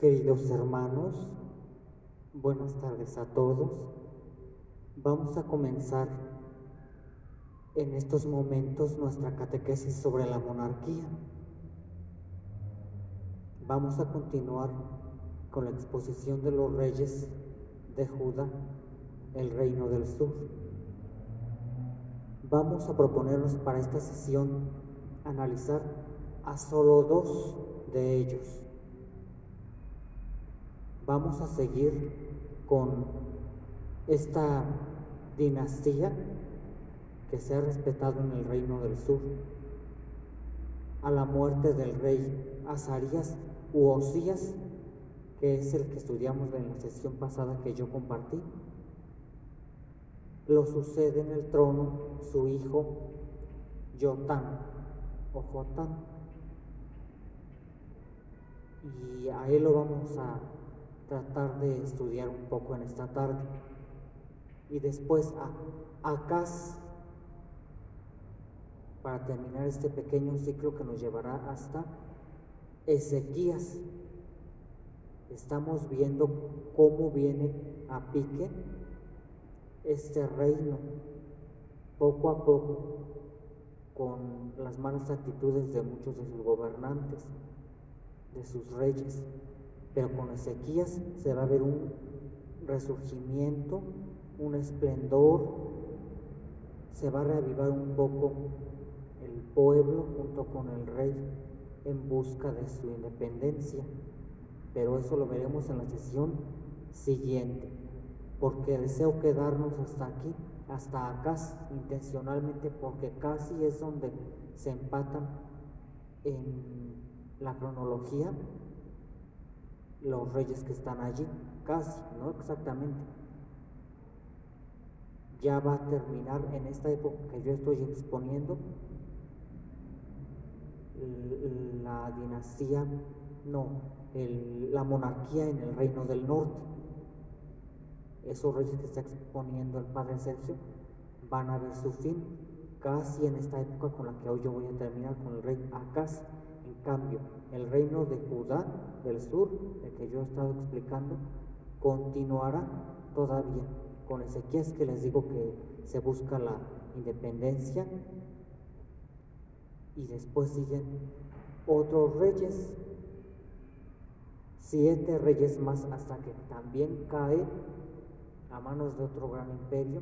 Queridos hermanos, buenas tardes a todos. Vamos a comenzar en estos momentos nuestra catequesis sobre la monarquía. Vamos a continuar con la exposición de los reyes de Judá, el reino del sur. Vamos a proponernos para esta sesión analizar a solo 2 de ellos. Vamos a seguir con esta dinastía que se ha respetado en el reino del sur. A la muerte del rey Azarías u Osías, que es el que estudiamos en la sesión pasada que yo compartí, lo sucede en el trono su hijo Jotán o Jotán, y a él lo vamos a tratar de estudiar un poco en esta tarde. Y después a Acaz, para terminar este pequeño ciclo que nos llevará hasta Ezequías. Estamos viendo cómo viene a pique este reino, poco a poco, con las malas actitudes de muchos de sus gobernantes, de sus reyes. Pero con Ezequías se va a ver un resurgimiento, un esplendor, se va a reavivar un poco el pueblo junto con el rey en busca de su independencia. Pero eso lo veremos en la sesión siguiente, porque deseo quedarnos hasta aquí, hasta acá, intencionalmente, porque casi es donde se empatan en la cronología los reyes que están allí, casi, no exactamente. Ya va a terminar en esta época que yo estoy exponiendo la dinastía, la monarquía en el reino del norte. Esos reyes que está exponiendo el padre Sergio van a ver su fin casi en esta época con la que hoy yo voy a terminar, con el rey Acaz. En cambio, el reino de Judá del sur, el que yo he estado explicando, continuará todavía con Ezequías, que les digo que se busca la independencia, y después siguen otros reyes, 7 reyes más, hasta que también cae a manos de otro gran imperio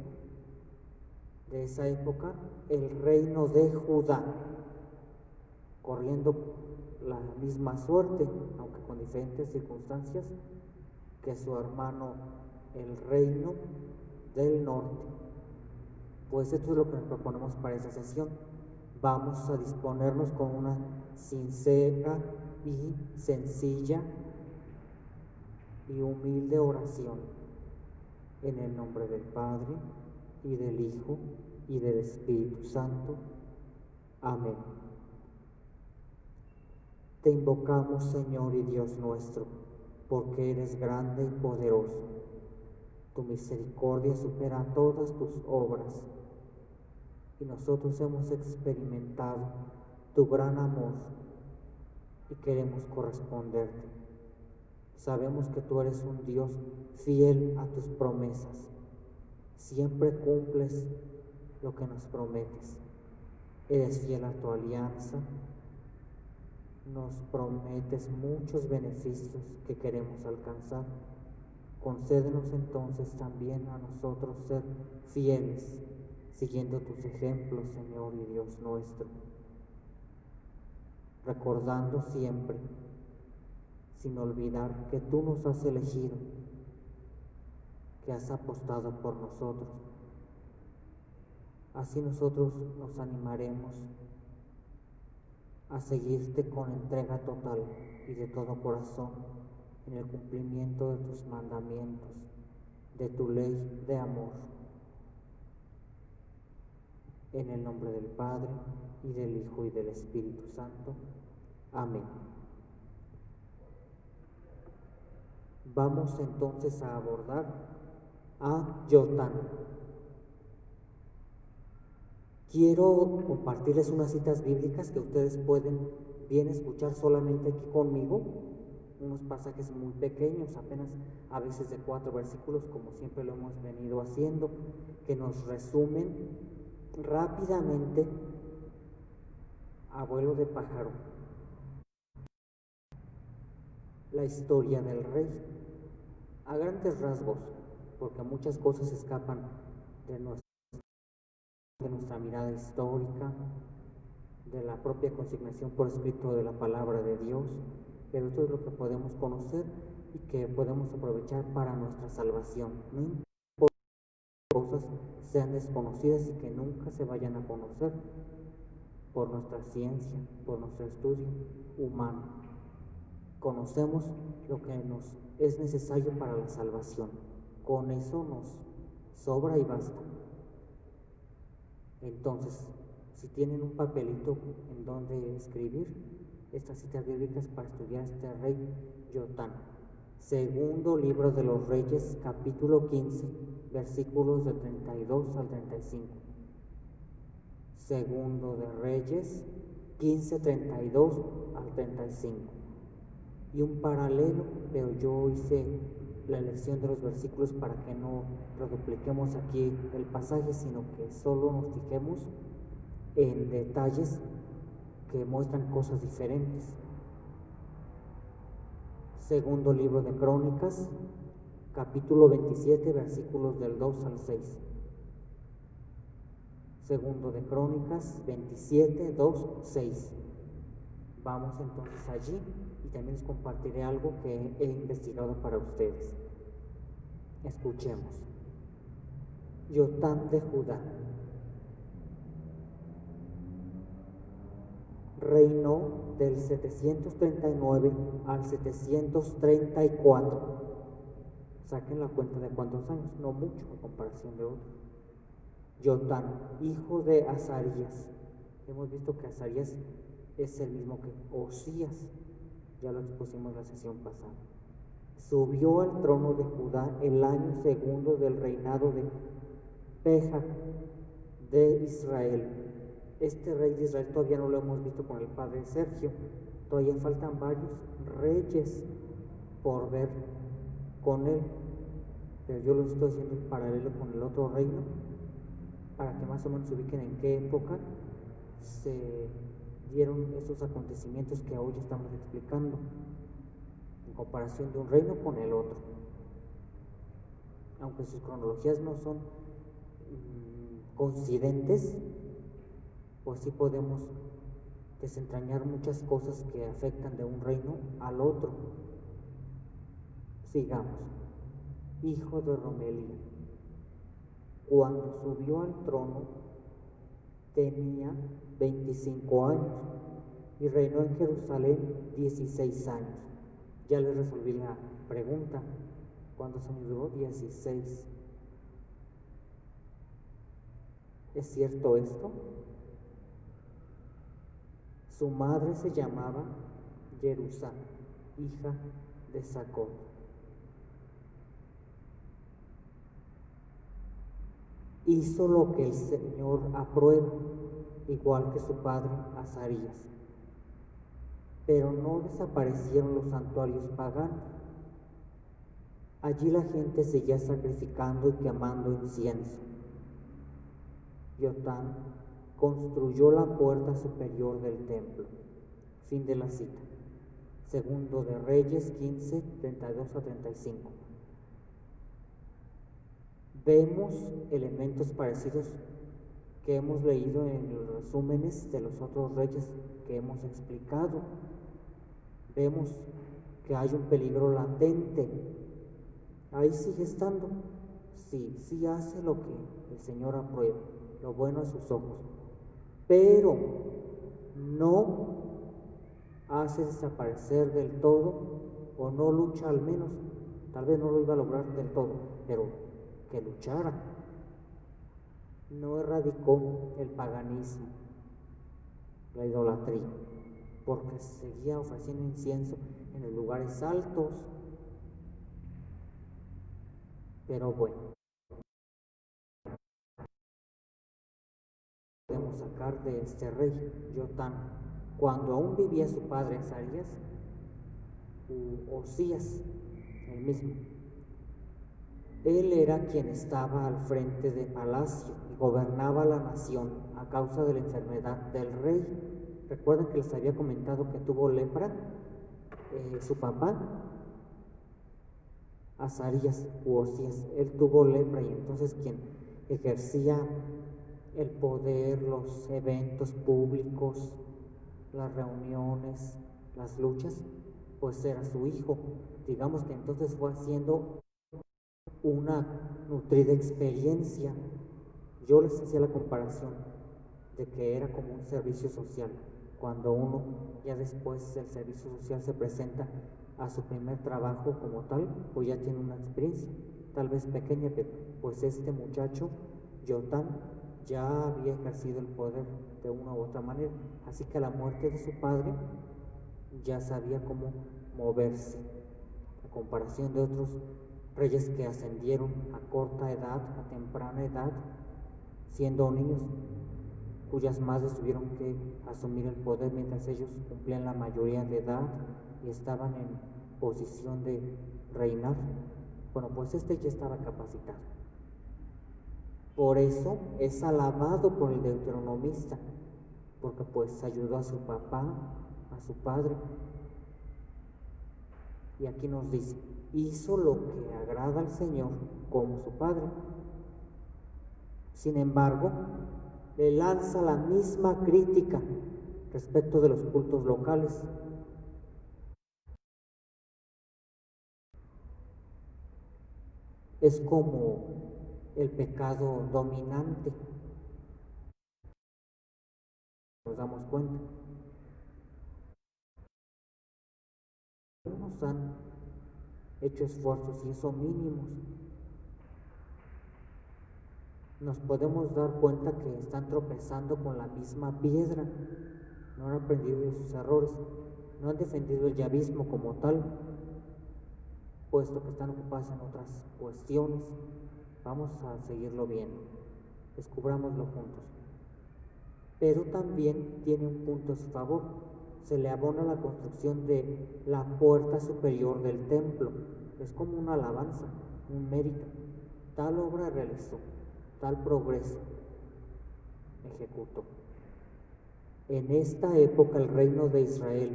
de esa época, el reino de Judá, corriendo la misma suerte, aunque con diferentes circunstancias, que su hermano, el reino del norte. Pues esto es lo que nos proponemos para esta sesión. Vamos a disponernos con una sincera y sencilla y humilde oración, en el nombre del Padre, y del Hijo, y del Espíritu Santo. Amén. Te invocamos, Señor y Dios nuestro, porque eres grande y poderoso. Tu misericordia supera todas tus obras, y nosotros hemos experimentado tu gran amor y queremos corresponderte. Sabemos que tú eres un Dios fiel a tus promesas. Siempre cumples lo que nos prometes. Eres fiel a tu alianza. Nos prometes muchos beneficios que queremos alcanzar. Concédenos entonces también a nosotros ser fieles, siguiendo tus ejemplos, Señor y Dios nuestro. Recordando siempre, sin olvidar, que tú nos has elegido, que has apostado por nosotros. Así nosotros nos animaremos a seguirte con entrega total y de todo corazón en el cumplimiento de tus mandamientos, de tu ley de amor. En el nombre del Padre, y del Hijo, y del Espíritu Santo. Amén. Vamos entonces a abordar a Jotán. Quiero compartirles unas citas bíblicas que ustedes pueden bien escuchar solamente aquí conmigo, unos pasajes muy pequeños, apenas a veces de 4 versículos, como siempre lo hemos venido haciendo, que nos resumen rápidamente, a vuelo de pájaro, la historia del rey, a grandes rasgos, porque muchas cosas escapan de nuestra mirada histórica, de la propia consignación por escrito de la palabra de Dios, pero esto es lo que podemos conocer y que podemos aprovechar para nuestra salvación. No importa que cosas sean desconocidas y que nunca se vayan a conocer por nuestra ciencia, por nuestro estudio humano. Conocemos lo que nos es necesario para la salvación. Con eso nos sobra y basta. Entonces, si tienen un papelito en donde escribir estas citas bíblicas para estudiar este rey Jotán. Segundo libro de los Reyes, capítulo 15, versículos de 32 al 35. Segundo de Reyes, 15, 32 al 35. Y un paralelo, pero yo hice la elección de los versículos para que no redupliquemos aquí el pasaje, sino que solo nos fijemos en detalles que muestran cosas diferentes. Segundo libro de Crónicas, capítulo 27, versículos del 2 al 6. Segundo de Crónicas 27, 2, 6. Vamos entonces allí y también les compartiré algo que he investigado para ustedes. Escuchemos. Jotán de Judá reinó del 739 al 734. Saquen la cuenta de cuántos años, no mucho en comparación de otros. Jotán, hijo de Azarías. Hemos visto que Azarías es el mismo que Osías, ya lo expusimos la sesión pasada. Subió al trono de Judá el año segundo del reinado de Peja de Israel. Este rey de Israel todavía no lo hemos visto con el padre Sergio, todavía faltan varios reyes por ver con él, pero yo lo estoy haciendo en paralelo con el otro reino para que más o menos se ubiquen en qué época se dieron esos acontecimientos que hoy estamos explicando en comparación de un reino con el otro, aunque sus cronologías no son coincidentes, pues sí podemos desentrañar muchas cosas que afectan de un reino al otro. Sigamos. Hijo de Romelía, cuando subió al trono tenía 25 años y reinó en Jerusalén 16 años. Ya les resolví la pregunta. ¿Cuántos años duró? 16. ¿Es cierto esto? Su madre se llamaba Jerusá, hija de Sacot. Hizo lo que el Señor aprueba, igual que su padre Azarías. Pero no desaparecieron los santuarios paganos. Allí la gente seguía sacrificando y quemando incienso. Jotán construyó la puerta superior del templo. Fin de la cita. Segundo de Reyes 15, 32 a 35. Vemos elementos parecidos que hemos leído en los resúmenes de los otros reyes que hemos explicado. Vemos que hay un peligro latente. Ahí sigue estando. Sí hace lo que el Señor aprueba, lo bueno a sus ojos, pero no hace desaparecer del todo, o no lucha al menos, tal vez no lo iba a lograr del todo, pero que luchara. No erradicó el paganismo, la idolatría, porque seguía ofreciendo incienso en los lugares altos. Pero bueno, podemos sacar de este rey Jotán, cuando aún vivía su padre Azarías, u Osías, el mismo. Él era quien estaba al frente del palacio y gobernaba la nación a causa de la enfermedad del rey. ¿Recuerdan que les había comentado que tuvo lepra? Su papá, Azarías u Osías, él tuvo lepra, y entonces quien ejercía el poder, los eventos públicos, las reuniones, las luchas, pues era su hijo. Digamos que entonces fue haciendo una nutrida experiencia. Yo les hacía la comparación de que era como un servicio social, cuando uno ya después del servicio social se presenta a su primer trabajo como tal, pues ya tiene una experiencia, tal vez pequeña, pero pues este muchacho, Yotán, ya había ejercido el poder de una u otra manera, así que a la muerte de su padre ya sabía cómo moverse, a comparación de otros reyes que ascendieron a corta edad, a temprana edad, siendo niños, cuyas madres tuvieron que asumir el poder mientras ellos cumplían la mayoría de edad y estaban en posición de reinar. Bueno, pues este ya estaba capacitado. Por eso es alabado por el deuteronomista, porque pues ayudó a su papá, a su padre. Y aquí nos dice, hizo lo que agrada al Señor como su padre. Sin embargo, le lanza la misma crítica respecto de los cultos locales. Es como el pecado dominante. Nos damos cuenta. Algunos han hecho esfuerzos, y eso mínimos. Nos podemos dar cuenta que están tropezando con la misma piedra. No han aprendido de sus errores, no han defendido el yavismo como tal, puesto que están ocupados en otras cuestiones. Vamos a seguirlo viendo, descubrámoslo juntos. Pero también tiene un punto a su favor. Se le abona la construcción de la puerta superior del templo. Es como una alabanza, un mérito. Tal obra realizó, tal progreso ejecutó. En esta época el reino de Israel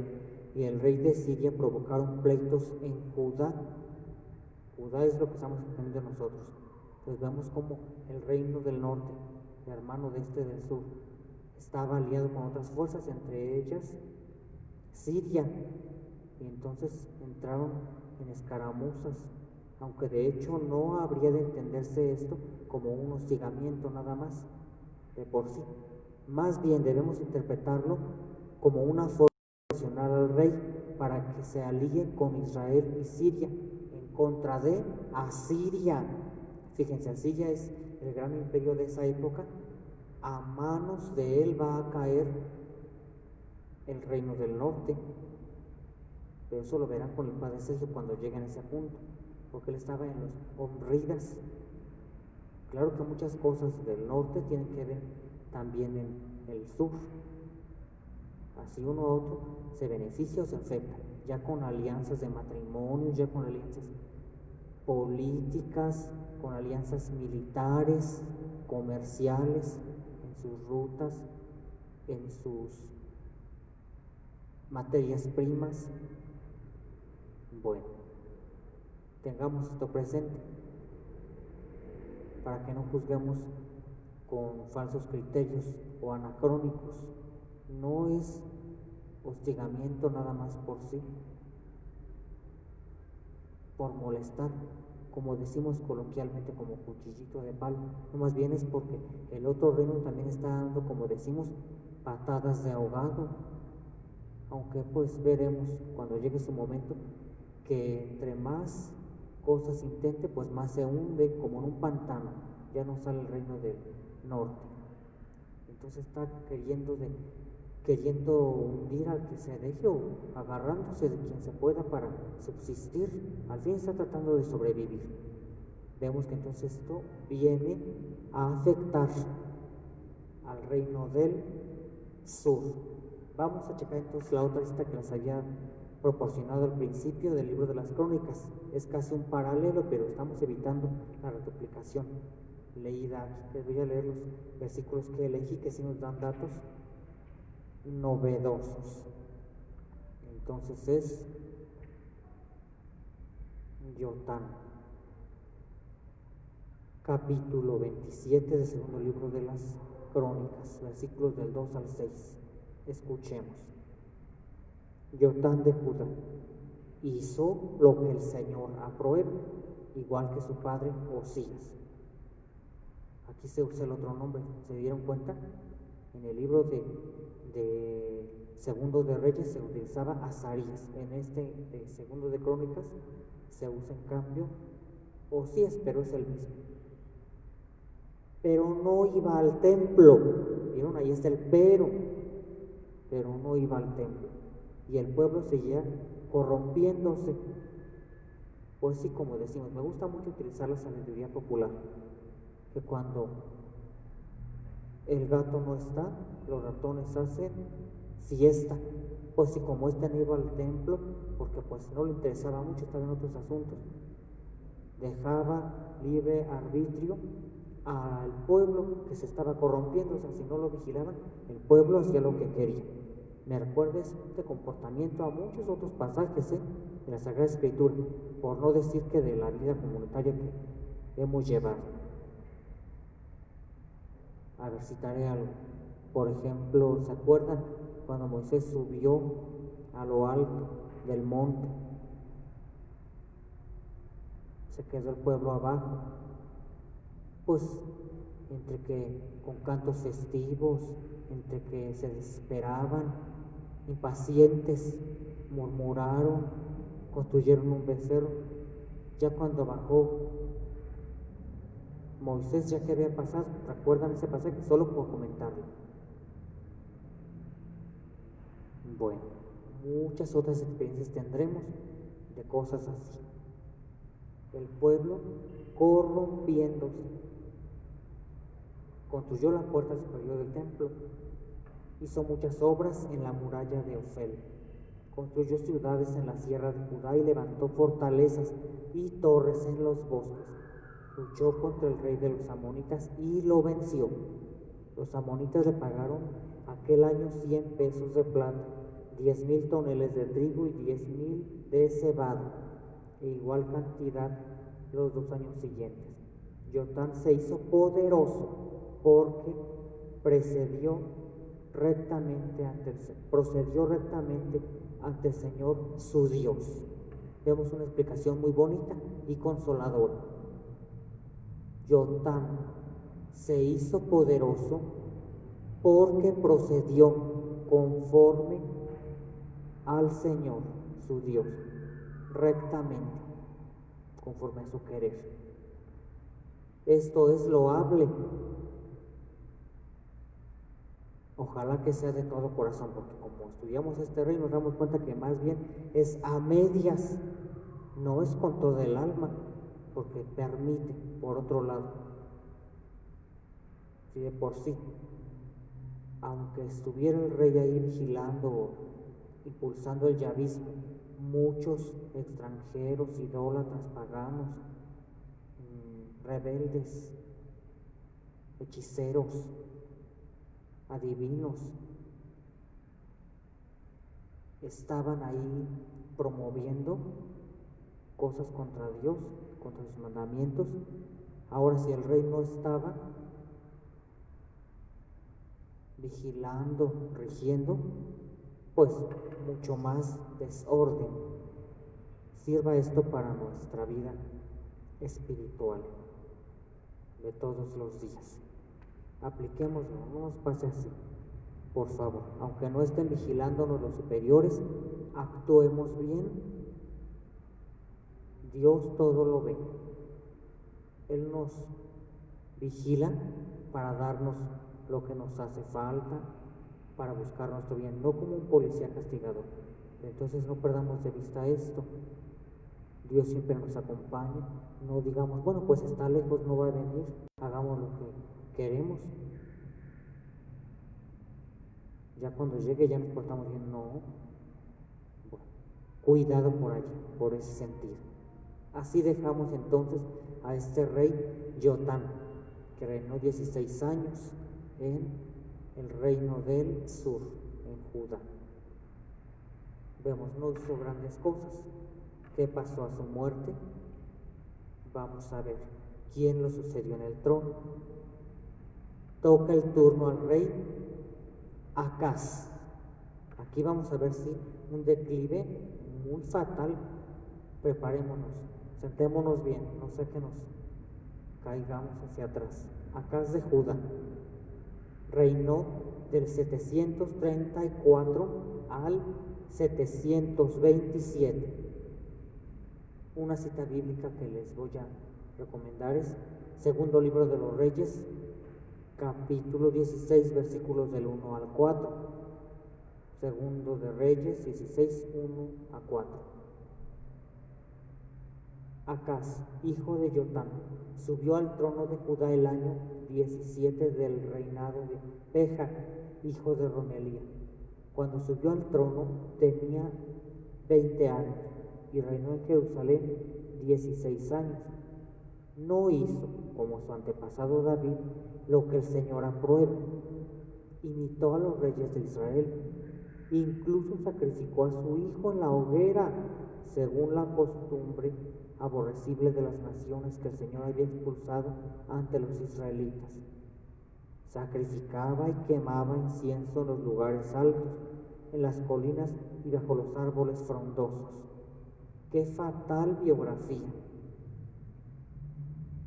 y el rey de Siria provocaron pleitos en Judá. Judá es lo que estamos entendiendo nosotros. Entonces vemos como el reino del norte, el hermano de este del sur, estaba aliado con otras fuerzas, entre ellas Siria, y entonces entraron en escaramuzas, aunque de hecho no habría de entenderse esto como un hostigamiento nada más de por sí. Más bien debemos interpretarlo como una forma de presionar al rey para que se alíe con Israel y Siria en contra de Asiria. Fíjense, Asiria es el gran imperio de esa época. A manos de él va a caer el reino del norte, pero eso lo verán con el padre Sergio cuando lleguen a ese punto, porque él estaba en los Omridas. Claro que muchas cosas del norte tienen que ver también en el sur, así uno u otro se beneficia o se afecta, ya con alianzas de matrimonio, ya con alianzas políticas, con alianzas militares, comerciales, en sus rutas, en sus materias primas. Bueno, tengamos esto presente para que no juzguemos con falsos criterios o anacrónicos. No es hostigamiento nada más por sí, por molestar, como decimos coloquialmente, como cuchillito de palo. No, más bien es porque el otro reino también está dando, como decimos, patadas de ahogado, aunque pues veremos cuando llegue su momento que entre más cosas intente, pues más se hunde como en un pantano, ya no sale el reino del norte. Entonces está queriendo hundir al que se deje, o agarrándose de quien se pueda para subsistir. Al fin está tratando de sobrevivir. Vemos que entonces esto viene a afectar al reino del sur. Vamos a checar entonces la otra lista que les había proporcionado al principio del libro de las Crónicas. Es casi un paralelo, pero estamos evitando la reduplicación leída aquí. Les voy a leer los versículos que elegí, que sí nos dan datos novedosos. Entonces es Jotán, capítulo 27 del segundo libro de las Crónicas, versículos del 2 al 6. Escuchemos. Jotán de Judá hizo lo que el Señor aprueba, igual que su padre Osías. Aquí se usa el otro nombre, ¿se dieron cuenta? En el libro de Segundo de Reyes se utilizaba Azarías, en este de Segundo de Crónicas se usa en cambio Osías, pero es el mismo. Pero no iba al templo, ¿vieron? Ahí está el pero no iba al templo. Y el pueblo seguía corrompiéndose. Pues sí, como decimos, me gusta mucho utilizar la sabiduría popular, que cuando el gato no está, los ratones hacen siesta. Pues sí, como no iba al templo, porque pues no le interesaba mucho, estaba en otros asuntos, dejaba libre arbitrio al pueblo que se estaba corrompiendo. O sea, si no lo vigilaban, el pueblo hacía lo que quería. Me recuerda este comportamiento a muchos otros pasajes de la Sagrada Escritura, por no decir que de la vida comunitaria que hemos llevado. A ver, citaré algo. Por ejemplo, ¿se acuerdan cuando Moisés subió a lo alto del monte? Se quedó el pueblo abajo. Pues entre que con cantos festivos, entre que se desesperaban, impacientes, murmuraron, construyeron un becerro. Ya cuando bajó Moisés, ya que había pasado, ¿recuerdan ese pasaje? Solo por comentarlo. Bueno, muchas otras experiencias tendremos de cosas así. El pueblo corrompiéndose. Construyó la puerta superior del templo, hizo muchas obras en la muralla de Ofel, construyó ciudades en la sierra de Judá y levantó fortalezas y torres en los bosques. Luchó contra el rey de los amonitas y lo venció. Los amonitas le pagaron aquel año 100 pesos de plata, 10,000 toneles de trigo y 10,000 de cebada, e igual cantidad los 2 años siguientes. Jotán se hizo poderoso porque procedió rectamente ante el Señor su Dios. Vemos una explicación muy bonita y consoladora. Jotán se hizo poderoso porque procedió conforme al Señor su Dios, rectamente, conforme a su querer. Esto es loable. Ojalá que sea de todo corazón, porque como estudiamos este rey nos damos cuenta que más bien es a medias, no es con todo el alma, porque permite, por otro lado, si de por sí, aunque estuviera el rey ahí vigilando, impulsando el yavismo, muchos extranjeros, idólatras, paganos, rebeldes, hechiceros, adivinos, estaban ahí promoviendo cosas contra Dios, contra sus mandamientos. Ahora, si el rey no estaba vigilando, rigiendo, pues mucho más desorden. Sirva esto para nuestra vida espiritual de todos los días. Apliquémoslo, no nos pase así, por favor. Aunque no estén vigilándonos los superiores, actuemos bien. Dios todo lo ve. Él nos vigila para darnos lo que nos hace falta, para buscar nuestro bien, no como un policía castigador. Entonces no perdamos de vista esto. Dios siempre nos acompaña. No digamos, bueno, pues está lejos, no va a venir, hagamos lo que queremos. Ya cuando llegue ya nos portamos bien. No. Bueno, cuidado por allí, por ese sentido. Así dejamos entonces a este rey Jotam, que reinó 16 años en el reino del sur, en Judá. Vemos, no hizo grandes cosas. ¿Qué pasó a su muerte? Vamos a ver quién lo sucedió en el trono. Toca el turno al rey Acaz. Aquí vamos a ver si un declive muy fatal. Preparémonos, sentémonos bien, no sé que nos caigamos hacia atrás. Acaz de Judá reinó del 734 al 727. Una cita bíblica que les voy a recomendar es Segundo Libro de los Reyes, capítulo 16, versículos del 1 al 4. Segundo de Reyes 16, 1 a 4. Acaz, hijo de Jotam, subió al trono de Judá el año 17 del reinado de Peja, hijo de Romelía. Cuando subió al trono tenía 20 años y reinó en Jerusalén 16 años. No hizo, como su antepasado David, lo que el Señor aprueba. Imitó a los reyes de Israel. Incluso sacrificó a su hijo en la hoguera, según la costumbre aborrecible de las naciones que el Señor había expulsado ante los israelitas. Sacrificaba y quemaba incienso en los lugares altos, en las colinas y bajo los árboles frondosos. ¡Qué fatal biografía!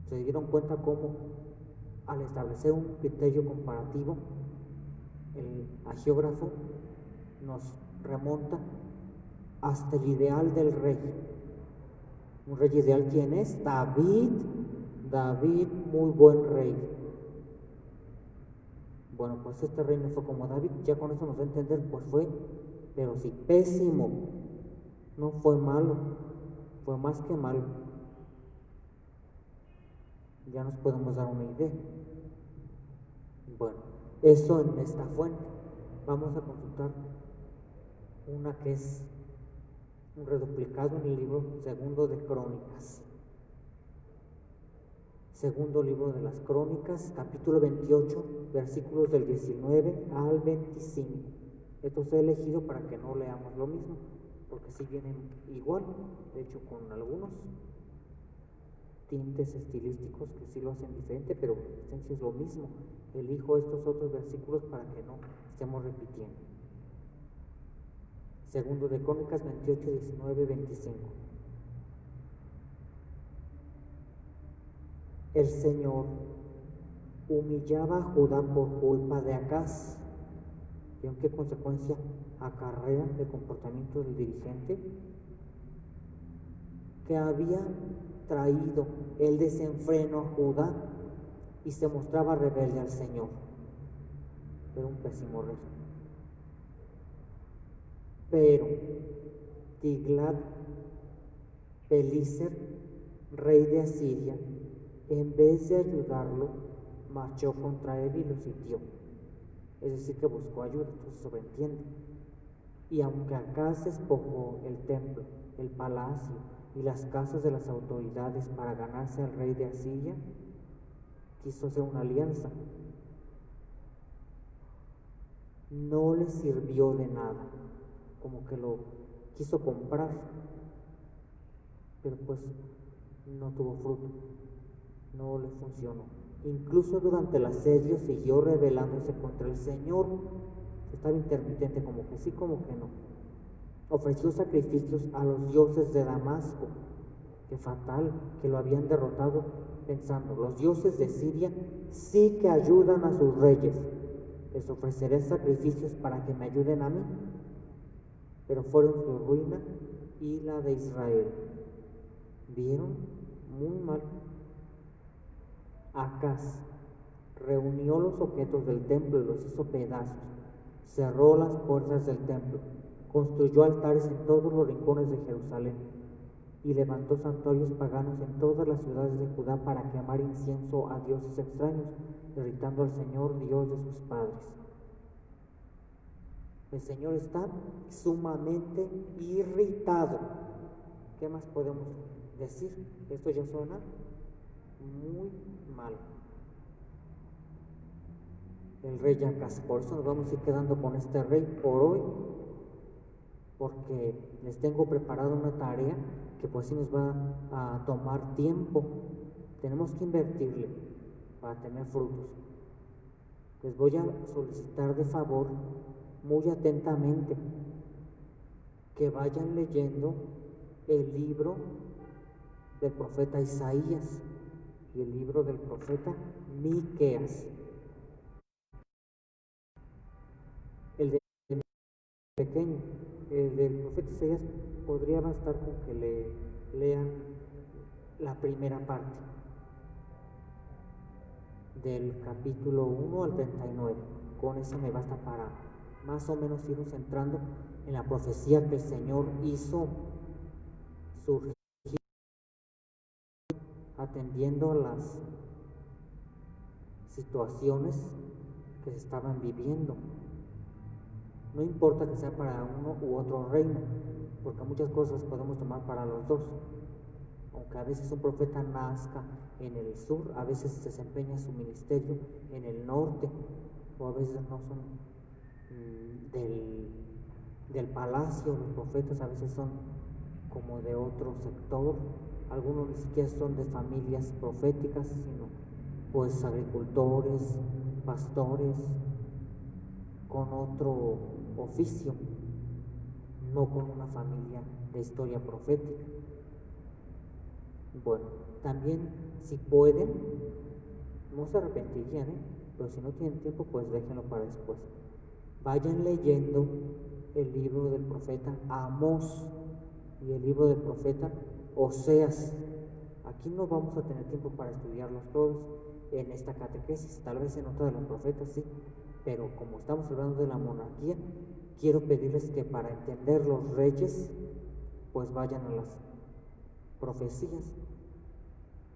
¿Se dieron cuenta cómo, al establecer un criterio comparativo, el agiógrafo nos remonta hasta el ideal del rey? ¿Un rey ideal quién es? David, muy buen rey. Bueno, pues este rey no fue como David, ya con eso nos da a entender, pues fue, pero sí, pésimo. No fue malo, fue más que malo. Ya nos podemos dar una idea. Bueno, eso en esta fuente. Vamos a consultar una que es un reduplicado en el libro Segundo de Crónicas. Segundo libro de las Crónicas, capítulo 28, versículos del 19 al 25. Estos he elegido para que no leamos lo mismo, porque sí vienen igual, de hecho con algunos tintes estilísticos que sí lo hacen diferente, pero en esencia es lo mismo. Elijo estos otros versículos para que no estemos repitiendo. Segundo de Crónicas 28, 19, 25. El Señor humillaba a Judá por culpa de Acaz. ¿Y en qué consecuencia acarrea el comportamiento del dirigente? Que había traído el desenfreno a Judá y se mostraba rebelde al Señor. Era un pésimo rey. Pero Tiglat-Pileser, rey de Asiria, en vez de ayudarlo, marchó contra él y lo sitió. Es decir, que buscó ayuda, entonces sobreentiende. Y aunque Acaz despojó el templo, el palacio y las casas de las autoridades para ganarse al rey de Asiria, quiso hacer una alianza. No le sirvió de nada, como que lo quiso comprar, pero pues no tuvo fruto, no le funcionó. Incluso durante el asedio siguió rebelándose contra el Señor. Estaba intermitente, como que sí, como que no. Ofreció sacrificios a los dioses de Damasco. Qué fatal, que lo habían derrotado, pensando, los dioses de Siria sí que ayudan a sus reyes. Les ofreceré sacrificios para que me ayuden a mí. Pero fueron su ruina y la de Israel. ¿Vieron? Muy mal. Acaz reunió los objetos del templo y los hizo pedazos, cerró las puertas del templo, construyó altares en todos los rincones de Jerusalén y levantó santuarios paganos en todas las ciudades de Judá para quemar incienso a dioses extraños, irritando al Señor, Dios de sus padres. El Señor está sumamente irritado. ¿Qué más podemos decir? Esto ya suena muy mal. El rey Acaz. Por eso nos vamos a ir quedando con este rey por hoy, porque les tengo preparada una tarea que pues sí nos va a tomar tiempo. Tenemos que invertirle para tener frutos. Les voy a solicitar de favor, muy atentamente, que vayan leyendo el libro del profeta Isaías y el libro del profeta Miqueas. El de pequeño, el del profeta Isaías podría bastar con que le lean la primera parte, del capítulo 1 al 39. Con eso me basta para más o menos irnos centrando en la profecía que el Señor hizo surgir atendiendo a las situaciones que se estaban viviendo. No importa que sea para uno u otro reino, porque muchas cosas podemos tomar para los dos. Aunque a veces un profeta nazca en el sur, a veces desempeña su ministerio en el norte, o a veces no son del palacio. Los profetas a veces son como de otro sector, algunos ni siquiera son de familias proféticas, sino pues agricultores, pastores, con otro oficio, no con una familia de historia profética. Bueno, también si pueden, no se arrepentirían, pero si no tienen tiempo, pues déjenlo para después. Vayan leyendo el libro del profeta Amós y el libro del profeta Oseas. Aquí no vamos a tener tiempo para estudiarlos todos en esta catequesis, tal vez en otra de los profetas sí, pero como estamos hablando de la monarquía, quiero pedirles que para entender los reyes, pues vayan a las profecías.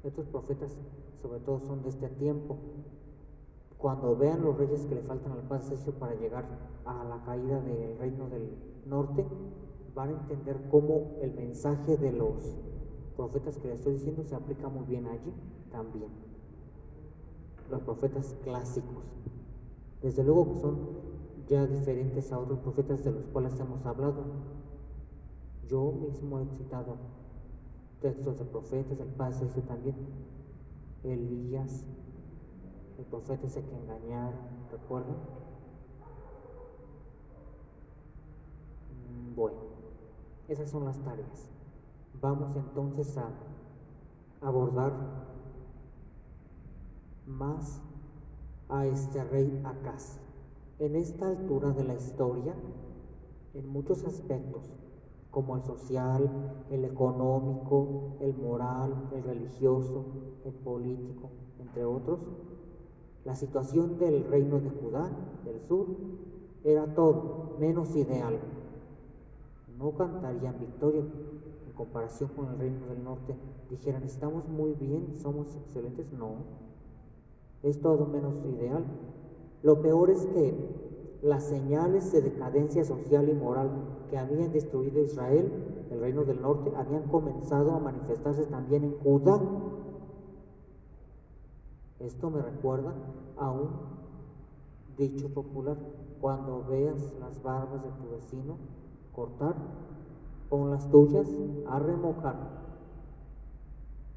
Estos profetas sobre todo son de este tiempo. Cuando vean los reyes que le faltan al padre Cesio para llegar a la caída del reino del norte, van a entender cómo el mensaje de los profetas que les estoy diciendo se aplica muy bien allí también. Los profetas clásicos, desde luego que son ya diferentes a otros profetas de los cuales hemos hablado. Yo mismo he citado textos de profetas, el padre Cesio también, Elías, el profeta ese que engañaron, ¿recuerdan? Bueno, esas son las tareas. Vamos entonces a abordar más a este rey Acaz. En esta altura de la historia, en muchos aspectos, como el social, el económico, el moral, el religioso, el político, entre otros, la situación del reino de Judá, del sur, era todo menos ideal. No cantarían victoria en comparación con el reino del norte. Dijeran, estamos muy bien, somos excelentes. No, es todo menos ideal. Lo peor es que las señales de decadencia social y moral que habían destruido Israel, el reino del norte, habían comenzado a manifestarse también en Judá. Esto me recuerda a un dicho popular: cuando veas las barbas de tu vecino cortar, pon las tuyas a remojar.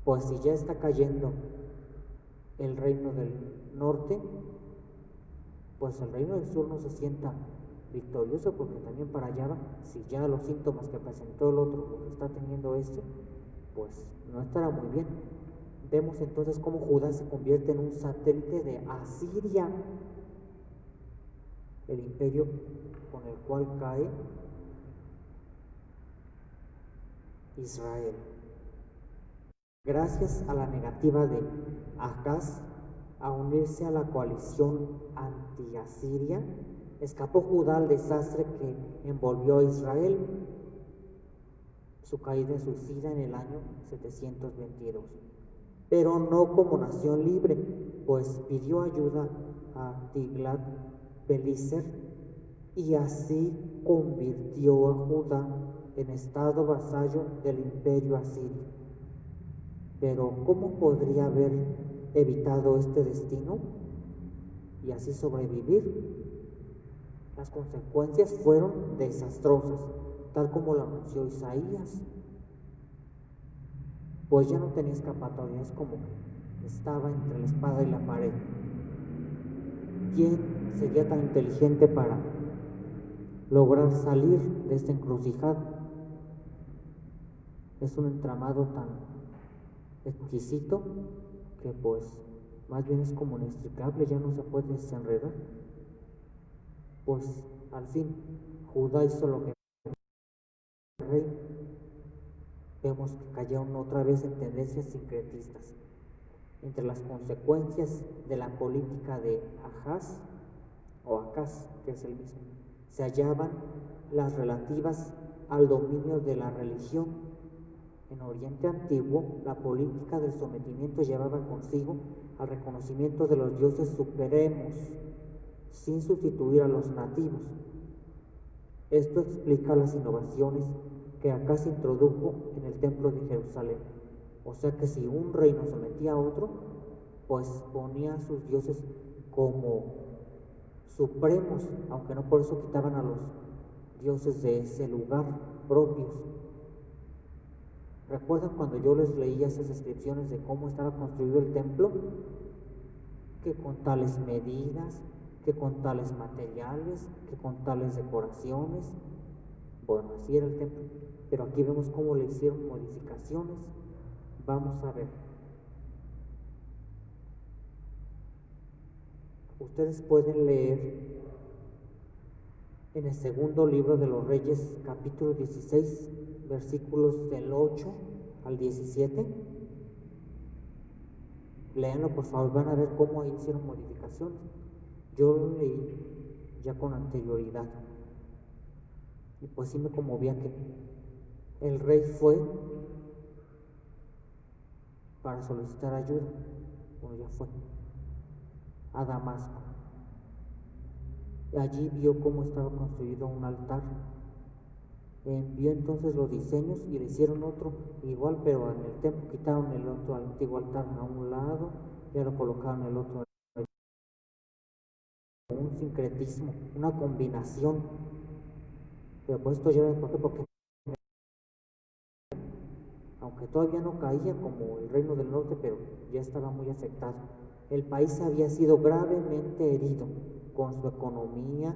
Pues si ya está cayendo el reino del norte, pues el reino del sur no se sienta victorioso, porque también para allá va. Si ya los síntomas que presentó el otro, lo que está teniendo este, pues no estará muy bien. Vemos entonces cómo Judá se convierte en un satélite de Asiria, el imperio con el cual cae Israel. Gracias a la negativa de Acaz a unirse a la coalición anti-asiria, escapó Judá al desastre que envolvió a Israel. Su caída suicida en el año 722, pero no como nación libre, pues pidió ayuda a Tiglat-Pileser, y así convirtió a Judá en estado vasallo del imperio asirio. Pero ¿cómo podría haber evitado este destino y así sobrevivir? Las consecuencias fueron desastrosas, tal como lo anunció Isaías. Pues ya no tenía escapatoria, es como que estaba entre la espada y la pared. ¿Quién sería tan inteligente para lograr salir de esta encrucijada? Es un entramado tan exquisito que pues más bien es como inextricable, ya no se puede desenredar. Pues al fin Judá hizo lo que el rey. Vemos que cayeron otra vez en tendencias sincretistas. Entre las consecuencias de la política de Ahaz, o Acaz, que es el mismo, se hallaban las relativas al dominio de la religión. En Oriente Antiguo, la política del sometimiento llevaba consigo al reconocimiento de los dioses supremos, sin sustituir a los nativos. Esto explica las innovaciones que Acaz introdujo en el templo de Jerusalén. O sea que si un reino sometía a otro, pues ponía a sus dioses como supremos, aunque no por eso quitaban a los dioses de ese lugar propios. ¿Recuerdan cuando yo les leía esas descripciones de cómo estaba construido el templo? Que con tales medidas, que con tales materiales, que con tales decoraciones. Bueno, así era el templo, pero aquí vemos cómo le hicieron modificaciones. Vamos a ver. Ustedes pueden leer en el segundo libro de los Reyes, capítulo 16, versículos del 8 al 17. Léanlo por favor, van a ver cómo ahí hicieron modificaciones. Yo lo leí ya con anterioridad y pues sí me conmovía que el rey fue para solicitar ayuda, bueno, ya fue a Damasco. Allí vio cómo estaba construido un altar. Envió entonces los diseños y le hicieron otro igual, pero en el templo quitaron el otro antiguo altar a un lado, ya lo colocaron el otro. Un sincretismo, una combinación. Pero pues esto lleva porque aunque todavía no caía como el reino del norte, pero ya estaba muy afectado. El país había sido gravemente herido con su economía,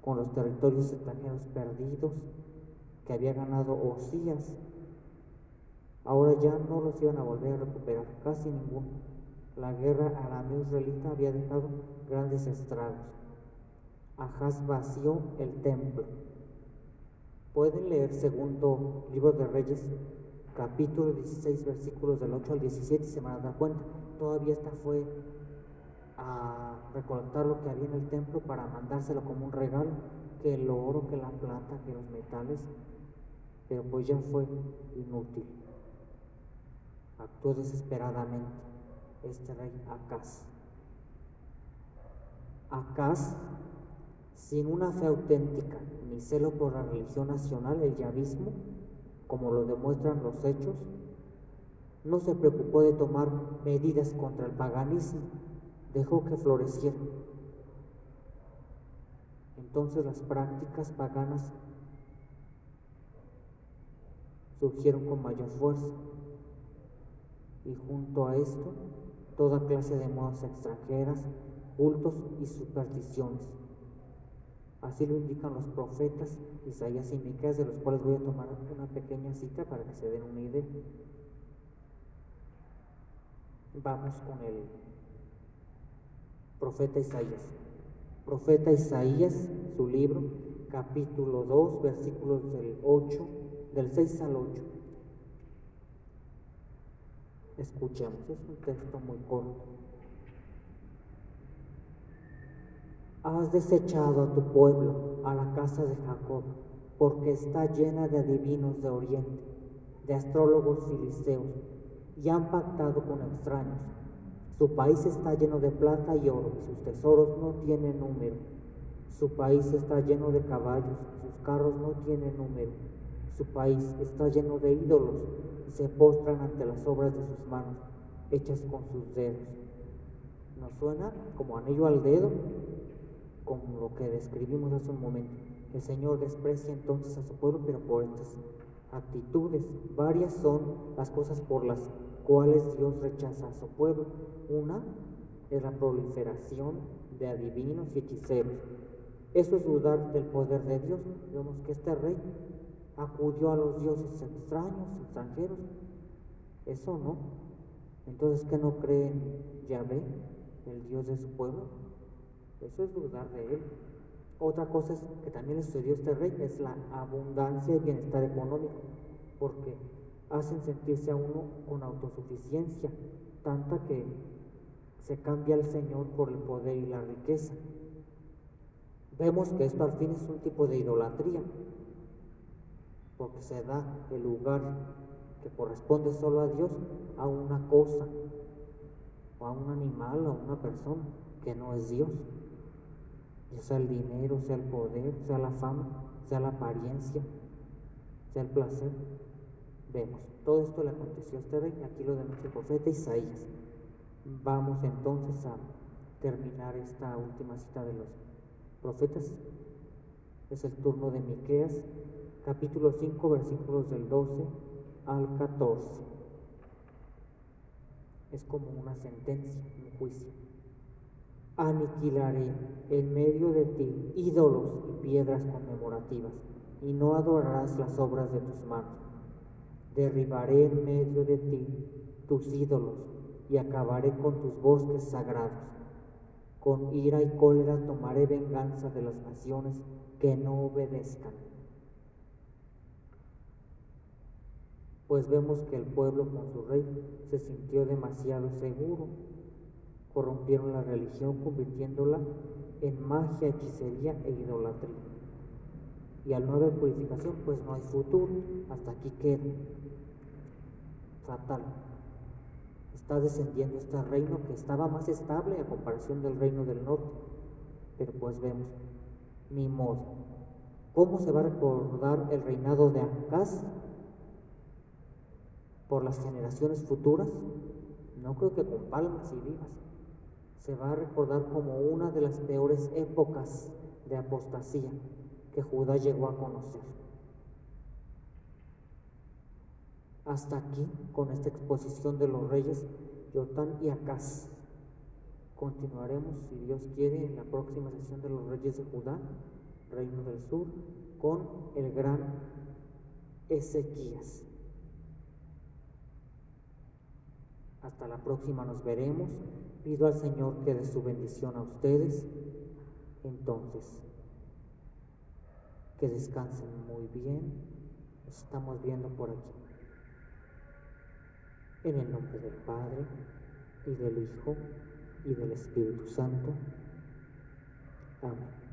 con los territorios extranjeros perdidos que había ganado Osías. Ahora ya no los iban a volver a recuperar, casi ninguno. La guerra arameo-israelita había dejado grandes estragos. Ahaz vació el templo. Pueden leer segundo libro de Reyes, capítulo 16, versículos del 8 al 17 y se van a dar cuenta. Todavía esta fue a recolectar lo que había en el templo para mandárselo como un regalo, que el oro, que la plata, que los metales, pero pues ya fue inútil. Actuó desesperadamente este rey Acaz. Acaz, sin una fe auténtica ni celo por la religión nacional, el yavismo, como lo demuestran los hechos, no se preocupó de tomar medidas contra el paganismo, dejó que floreciera. Entonces las prácticas paganas surgieron con mayor fuerza y junto a esto toda clase de modas extranjeras, cultos y supersticiones. Así lo indican los profetas Isaías y Miqueas, de los cuales voy a tomar una pequeña cita para que se den una idea. Vamos con el profeta Isaías. Profeta Isaías, su libro, capítulo 2, versículos del 6 al 8. Escuchemos, es un texto muy corto. Has desechado a tu pueblo, a la casa de Jacob, porque está llena de adivinos de Oriente, de astrólogos filisteos, y han pactado con extraños. Su país está lleno de plata y oro, y sus tesoros no tienen número. Su país está lleno de caballos, sus carros no tienen número. Su país está lleno de ídolos y se postran ante las obras de sus manos, hechas con sus dedos. ¿Nos suena como anillo al dedo? Como lo que describimos hace un momento. El Señor desprecia entonces a su pueblo, pero por estas actitudes. Varias son las cosas por las cuales Dios rechaza a su pueblo. Una es la proliferación de adivinos y hechiceros. Eso es dudar del poder de Dios. Vemos que este rey acudió a los dioses extranjeros. Eso no. Entonces, ¿qué no cree en Yahvé, el Dios de su pueblo? Eso es dudar de él. Otra cosa es que también le sucedió a este rey, es la abundancia y bienestar económico, porque hacen sentirse a uno con autosuficiencia, tanta que se cambia al Señor por el poder y la riqueza. Vemos que esto al fin es un tipo de idolatría, porque se da el lugar que corresponde solo a Dios a una cosa, o a un animal, o a una persona que no es Dios. Ya sea el dinero, sea el poder, sea la fama, sea la apariencia, sea el placer. Vemos, todo esto le aconteció a este rey, aquí lo denuncia el profeta Isaías. Vamos entonces a terminar esta última cita de los profetas. Es el turno de Miqueas, capítulo 5, versículos del 12 al 14. Es como una sentencia, un juicio. Aniquilaré en medio de ti ídolos y piedras conmemorativas, y no adorarás las obras de tus manos. Derribaré en medio de ti tus ídolos, y acabaré con tus bosques sagrados. Con ira y cólera tomaré venganza de las naciones que no obedezcan. Pues vemos que el pueblo con su rey se sintió demasiado seguro. Corrompieron la religión convirtiéndola en magia, hechicería e idolatría. Y al no haber purificación, pues no hay futuro. Hasta aquí queda. Fatal. Está descendiendo este reino que estaba más estable a comparación del reino del norte. Pero pues vemos, ni modo. ¿Cómo se va a recordar el reinado de Acaz por las generaciones futuras? No creo que con palmas y vivas. Se va a recordar como una de las peores épocas de apostasía que Judá llegó a conocer. Hasta aquí con esta exposición de los reyes Jotán y Acaz. Continuaremos, si Dios quiere, en la próxima sesión de los reyes de Judá, reino del sur, con el gran Ezequías. Hasta la próxima, nos veremos. Pido al Señor que dé su bendición a ustedes. Entonces, que descansen muy bien. Nos estamos viendo por aquí. En el nombre del Padre, y del Hijo, y del Espíritu Santo. Amén.